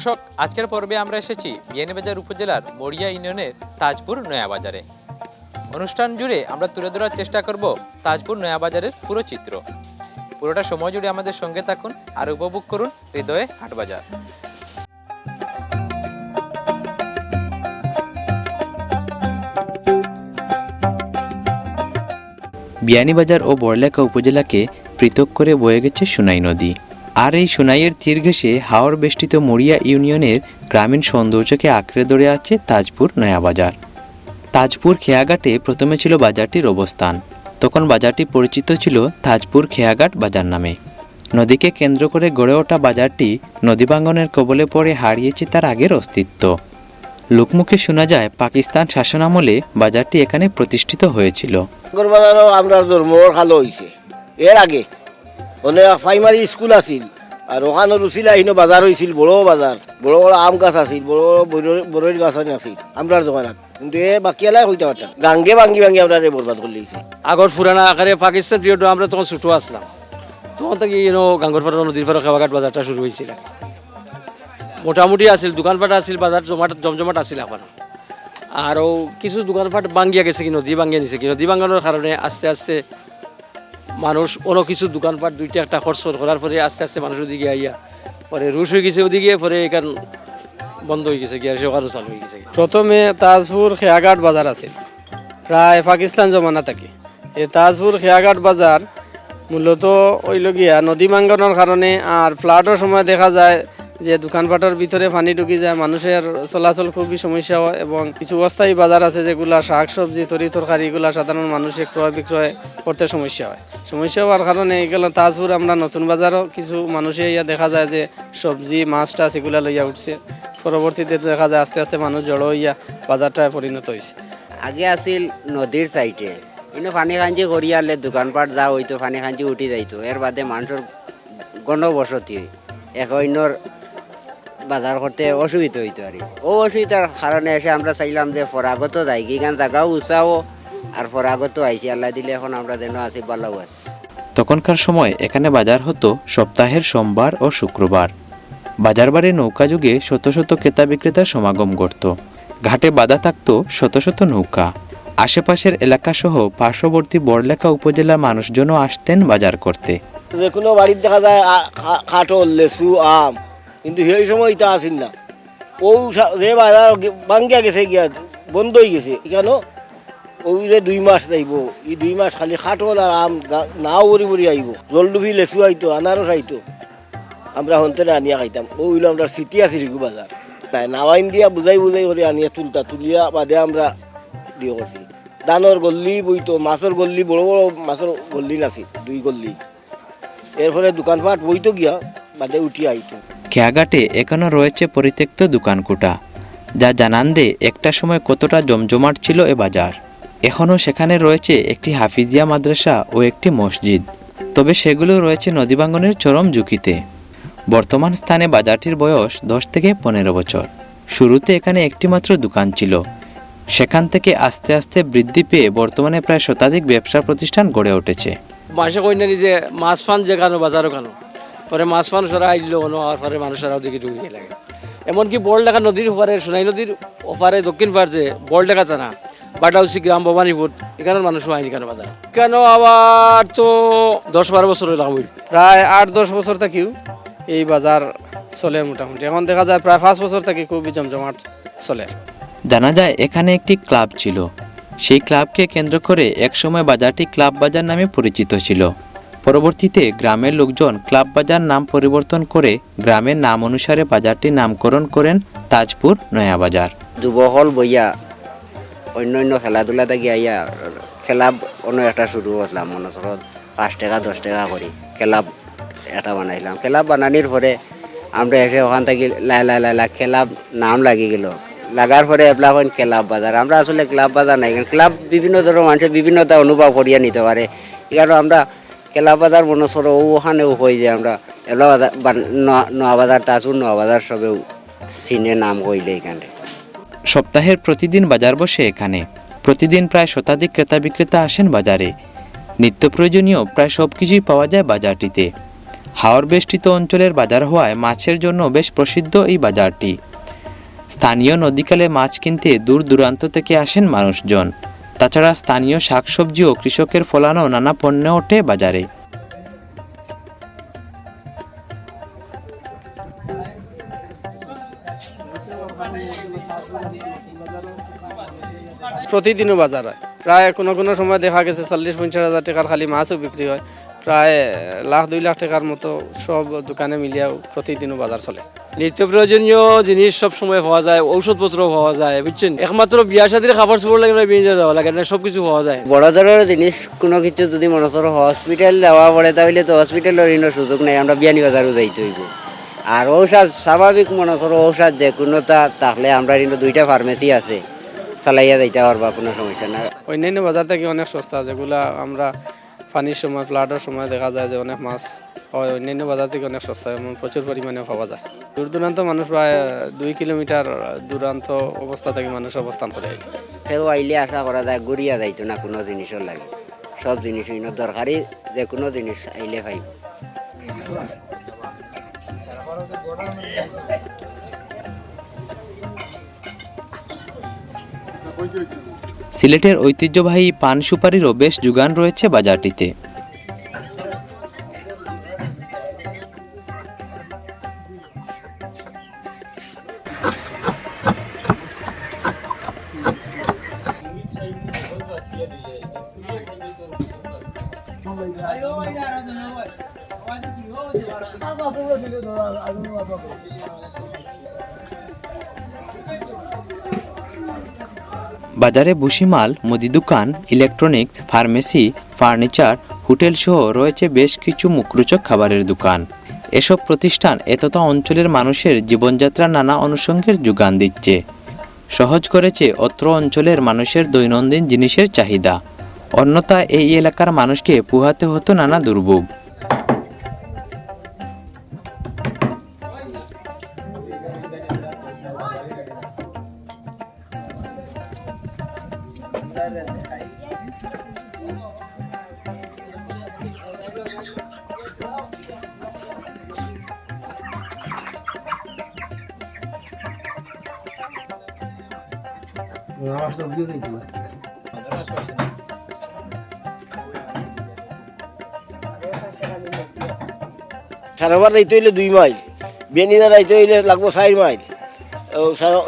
দর্শক, আজকের পর্বে আমরা এসেছি বিয়ানীবাজার উপজেলার মরিয়া ইউনিয়নের তাজপুর নয়াবাজারে। অনুষ্ঠান জুড়ে আমরা তুলে ধরার চেষ্টা করব তাজপুর নয়াবাজারের পুরো চিত্র। পুরোটা সময় জুড়ে আমাদের সঙ্গে থাকুন আর উপভোগ করুন হৃদয়ে হাটবাজার। বিয়ানীবাজার ও বড়লেখা উপজেলাকে পৃথক করে বয়ে গেছে সোনাই নদী। আর এই সোনাইয়ের তীর ঘেঁষে হাওর বেষ্টিত মরিয়া ইউনিয়নের গ্রামীণ সৌন্দর্যকে আঁকড়ে ধরে আছে তাজপুর নয়াবাজার। তাজপুর খেয়াঘাটে প্রথমে ছিল বাজারটির অবস্থান। তখন বাজারটি পরিচিত ছিল তাজপুর খেয়াঘাট বাজার নামে। নদীকে কেন্দ্র করে গড়ে ওঠা বাজারটি নদী ভাঙনের কবলে পড়ে হারিয়েছে তার আগের অস্তিত্ব। লোকমুখে শোনা যায় পাকিস্তান শাসনামলে বাজারটি এখানে প্রতিষ্ঠিত হয়েছিল। আমরা ধর্মর খালো হয়েছে এর আগে অনেক প্রাইমারি স্কুল আছিল আর ওখানে রুচিল আহিনো বাজার হয়েছিল, বড় বাজার, বড় বড় আম গাছ আছিল, বড় বড় বড়ের গাছ আছিল আমরা দোকানত। কিন্তু এ বাকি এলাই হইতে পারতাম গাঙ্গে ভাঙ্গি ভাঙ্গি আমরা বরবাদ করে দিয়েছি। আগর পুরানা আকারে পাকিস্তান পিরিয়ড আমরা তখন ছোটো আসলাম, তখন থেকে গাঙ্গর পাড়া নদীর পাড়া খেয়াঘাট বাজারটা শুরু হয়েছিল। মোটামুটি আছিল, দোকানপাট আছিল, বাজার জমজমাট আছিল এখন। আরও কিছু দোকানপাট ভাঙ্গিয়া গেছে, কি নদী ভাঙ্গিয়া নিছে, কি নদী ভাঙ্গানোর কারণে আস্তে আস্তে মানুষ অন্য কিছু দোকানপাট দুইটা একটা খরচ করার পরে আস্তে আস্তে মানুষ ওদিকে আইয়া পরে রুশ হয়ে গেছে, ওদিকে পরে এখান বন্ধ হয়ে গেছে, গিয়ে সেখানে চালু হয়ে গেছে। প্রথমে তাজপুর খেয়াঘাট বাজার আছিল প্রায় পাকিস্তান জমানা থেকে। এই তাজপুর খেয়াঘাট বাজার মূলত ওইল গিয়া নদী ভাঙ্গনের কারণে আর ফ্লাডের সময় দেখা যায় যে দোকানপাটের ভিতরে পানি ঢুকি যায়, মানুষের চলাচল খুবই সমস্যা হয় এবং কিছু অস্থায়ী বাজার আছে যেগুলা শাক সবজি তরি তরকারি এগুলা সাধারণ মানুষের ক্রয় বিক্রয় করতে সমস্যা হয়। সমস্যা হওয়ার কারণে এগুলো তাজপুর আমরা নতুন বাজারও কিছু মানুষে ইয়া দেখা যায় যে সবজি মাছ টাছ এগুলা লইয়া উঠছে। পরবর্তীতে দেখা যায় আস্তে আস্তে মানুষ জড়ো হইয়া বাজারটায় পরিণত হয়েছে। আগে আছিল নদীর সাইডে, কিন্তু পানি খাঞ্চি করিয়ালে দোকানপাট যা হইতো পানি খাঞ্চি উঠি যাইতো, এর বাদে মানুষের গণবসতি এক অন্যর বাজার করতে অসুবিধা হইতো। আর ও অসুবিধার কারণে এসে আমরা চাইলাম যে ফরাগত যাই গান জায়গাও উঁচাও আর ফরাগত আইসি, আল্লাহ দিলে এখন আমরা যেন আছি বালাও আছি। তখনকার সময় এখানে বাজার হতো সপ্তাহের সোমবার ও শুক্রবার। বাজার বাড়ি নৌকা যুগে শত শত ক্রেতা বিক্রেতার সমাগম ঘটত। ঘাটে বাঁধা থাকত শত শত নৌকা। আশেপাশের এলাকা সহ পার্শ্ববর্তী বড়লেখা উপজেলার মানুষজনও আসতেন বাজার করতে। যে কোনো বাড়ির দেখা যায় কাঠল লেচু আম, কিন্তু সেই সময় এটা আসিল না। ও যে বাজার ভাঙ্গিয়া গেছে গিয়া বন্ধ হয়ে গেছে, কেন ওই যে 2 মাস যাইব, এই 2 মাস খালি কাঠল আর আম নাও বড়ি বড়ি আইব, জলডুবি লেচু আইতো, আনারস আইতো, আমরা হন্তে আনিয়া খাইতাম। ও হইলো আমরা সিটি আছিল বাজার নাই, নাওয়াইন দিয়া বুঝাই বুঝাই করে আনিয়া তুলিয়া বাদে আমরা দিয়ে করছি। ধানের গল্লি বইতো, মাছের গল্লি, বড় বড় মাছের গল্লি নাছিল, 2 গল্লি। এরপরে দোকানপাট বইতো গিয়া বাদে উঠিয়া আইতো। খেয়াঘাটে এখনো রয়েছে পরিত্যক্ত দোকানকুটা, যা জানান দে একটা সময় কতটা জমজমাট ছিল এ বাজার। এখনও সেখানে রয়েছে একটি হাফিজিয়া মাদ্রাসা ও একটি মসজিদ, তবে সেগুলো রয়েছে নদী ভাঙ্গনের চরম ঝুঁকিতে। বর্তমান স্থানে বাজারটির বয়স 10 থেকে 15 বছর। শুরুতে এখানে একটি মাত্র দোকান ছিল, সেখান থেকে আস্তে আস্তে বৃদ্ধি পেয়ে বর্তমানে প্রায় শতাধিক ব্যবসা প্রতিষ্ঠান গড়ে উঠেছে। মাসে কইনারি যে মাছ ফান যে কেন বাজারও কেন পরে মাছ ফান সরা আইলো আর পরে মানুষেরাও দিকে ঢুকে লাগে। এমনকি বড়লেখা নদীর ওপারে, সোনাই নদীর ওপারে দক্ষিণ পার যে বড়লেখা থানা বাটাউসি গ্রাম ভবানীপুর, এখানের মানুষও আইনি কেন বাজার কেন। আবার তো 10-12 বছর হইলাম, প্রায় 8-10 বছর থেকেও এই বাজার চলে মোটামুটি। এখন দেখা যায় প্রায় 5 বছর থেকে খুবই জমজমাট চলে। জানা যায় এখানে একটি ক্লাব ছিল। সেই ক্লাবকে কেন্দ্র করে একসময় বাজারটি ক্লাব বাজার নামে পরিচিত ছিল। পরবর্তীতে গ্রামের লোকজন ক্লাব বাজার নাম পরিবর্তন করে গ্রামের নাম অনুসারে বাজারটির নামকরণ করেন তাজপুর নয়াবাজার। যুবকল বইয়া অন্য অন্য খেলাধুলাতে গিয়া খেলাব অন্য একটা শুরু করলাম, মনে করো 5 টাকা 10 টাকা করে খেলাব এটা বানাইলাম। খেলাব বানানির পরে আমরা এসে ওখান থেকে লাই খেলাব নাম লাগি গেল, লাগার পরে এবলা এখন ক্লাব বাজার। আমরা আসলে ক্লাব বাজার নাই, ক্লাব বিভিন্ন ধরনের মানুষের বিভিন্নতা অনুভব করিয়া নিতে পারে, এখানে আমরা ক্লাব বাজার মনে করো ওখানেও হয়ে যায়। আমরা এবলা বাজার নয়াবাজার তাজপুর নয়াবাজার সবেও চিনে নাম কইলে এখানে। সপ্তাহের প্রতিদিন বাজার বসে এখানে। প্রতিদিন প্রায় শতাধিক ক্রেতা বিক্রেতা আসেন বাজারে। নিত্য প্রয়োজনীয় প্রায় সব কিছুই পাওয়া যায় বাজারটিতে। হাওর বেষ্টিত অঞ্চলের বাজার হওয়ায় মাছের জন্য বেশ প্রসিদ্ধ এই বাজারটি। স্থানীয় নদীকালে মাছ কিনতে দূর দূরান্ত থেকে আসেন মানুষজন। তাছাড়া স্থানীয় শাকসবজি ও কৃষকের ফলানো নানা পণ্য ওঠে বাজারে। প্রতিদিনও বাজার হয়, প্রায় কোনো কোনো সময় দেখা গেছে 40-50 হাজার টাকার খালি মাছও বিক্রি হয়, প্রায় 1,00,000-2 লাখ টাকার মতো সব দোকানে মিলিয়েও প্রতিদিনও বাজার চলে। নিত্য প্রয়োজনীয় জিনিস সব সময় পাওয়া যায়, ঔষধপত্র পাওয়া যায়, বুঝছেন। একমাত্র বিয়া শাদির খাবার চোপড় লাগে না, বিয়ে যাওয়া লাগে না, সব কিছু পাওয়া যায়। বড় ধরনের জিনিস কোনো কিছু যদি মনে করো হসপিটাল যাওয়া পড়ে তাহলে তো হসপিটালের কোনো সুযোগ নেই, আমরা বিয়ানি বাজারও যাইতে হইব। আর ঔষধ স্বাভাবিক মনে করো ঔষধ যে কোনোটা তাহলে আমরা কিন্তু 2টা ফার্মেসি আছে, চালাইয়া যাইতে পারবা, কোনো সমস্যা না। অন্যান্য বাজার থেকে অনেক সস্তা, যেগুলা আমরা পানির সময় ফ্লাডের সময় দেখা যায় যে অনেক মাছ হয়, অন্যান্য বাজার থেকে অনেক সস্তা এবং প্রচুর পরিমাণে পাওয়া যায়। দূর দূরান্ত মানুষ প্রায় 2 কিলোমিটার দূরান্ত অবস্থা থেকে মানুষ অবস্থান করে। সেও আইলে আশা করা যায় ঘুরিয়া যাইতো না কোনো জিনিসের লাগে, সব জিনিস দরকারি যে কোনো জিনিস আইলে পাইব। সিলেটের ঐতিহ্যবাহী পান সুপারিরও বেশ যোগান রয়েছে বাজারটিতে। বাজারে ভুসিমাল, মুদি দোকান, ইলেকট্রনিক্স, ফার্মেসি, ফার্নিচার, হোটেল সহ রয়েছে বেশ কিছু মুখরোচক খাবারের দোকান। এসব প্রতিষ্ঠান এতটা অঞ্চলের মানুষের জীবনযাত্রার নানা অনুষঙ্গের যোগান দিচ্ছে, সহজ করেছে অত্র অঞ্চলের মানুষের দৈনন্দিন জিনিসের চাহিদা। অন্যথায় এই এলাকার মানুষকে পোহাতে হতো নানা দুর্ভোগ। সারাবার যাইতে হইলে 2 মাইল, বেনিনা যাইতে হইলে লাগবো 4 মাইল,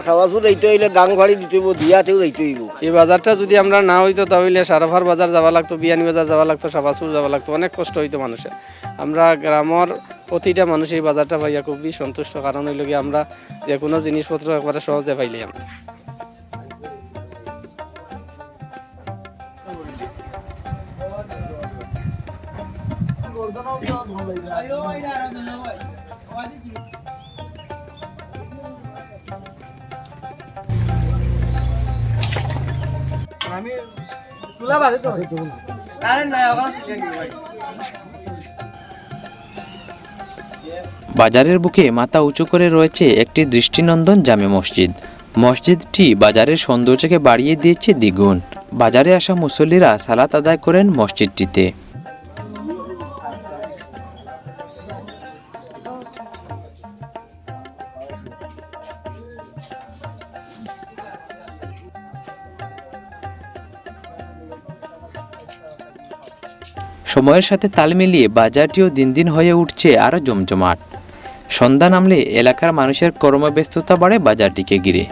সাবাসপুর যাইতে হইলে গাংবাড়ি দিতে হইব, দিয়াতেও যাইতে হইব। এই বাজারটা যদি আমরা না হইতো তাহলে সারাফার বাজার যাওয়া লাগতো, বিয়ানি বাজার যাওয়া লাগতো, সাবাসপুর যাওয়া লাগতো, অনেক কষ্ট হইতো মানুষের। আমরা গ্রামের প্রতিটা মানুষ এই বাজারটা পাইয়া খুবই সন্তুষ্ট, কারণ হইল কি আমরা যে কোনো জিনিসপত্র একবারে সহজে পাইলাম। বাজারের বুকে মাথা উঁচু করে রয়েছে একটি দৃষ্টিনন্দন জামে মসজিদ। মসজিদটি বাজারের সৌন্দর্যকে বাড়িয়ে দিয়েছে দ্বিগুণ। বাজারে আসা মুসল্লিরা সালাত আদায় করেন মসজিদটিতে। সময়ের সাথে তাল মিলিয়ে বাজারটিও দিন দিন হয়ে উঠছে আরও জমজমাট। সন্ধ্যা নামলে এলাকার মানুষের কর্মব্যস্ততা বাড়ে বাজারটিকে ঘিরে।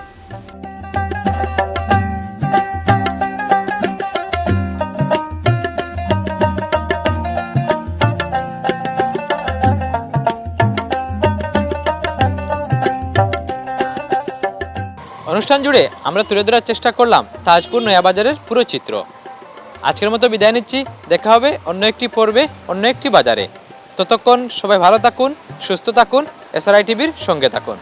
অনুষ্ঠান জুড়ে আমরা তুলে ধরার চেষ্টা করলাম তাজপুর নয়াবাজারের পুরো চিত্র। আজকের মতো বিদায় নিচ্ছি, দেখা হবে অন্য একটি পর্বে, অন্য একটি বাজারে। ততক্ষণ সবাই ভালো থাকুন, সুস্থ থাকুন, এসআরআই টিভির সঙ্গে থাকুন।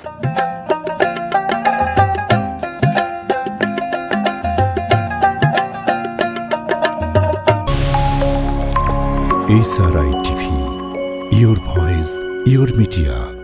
SRI TV, your voice, your media.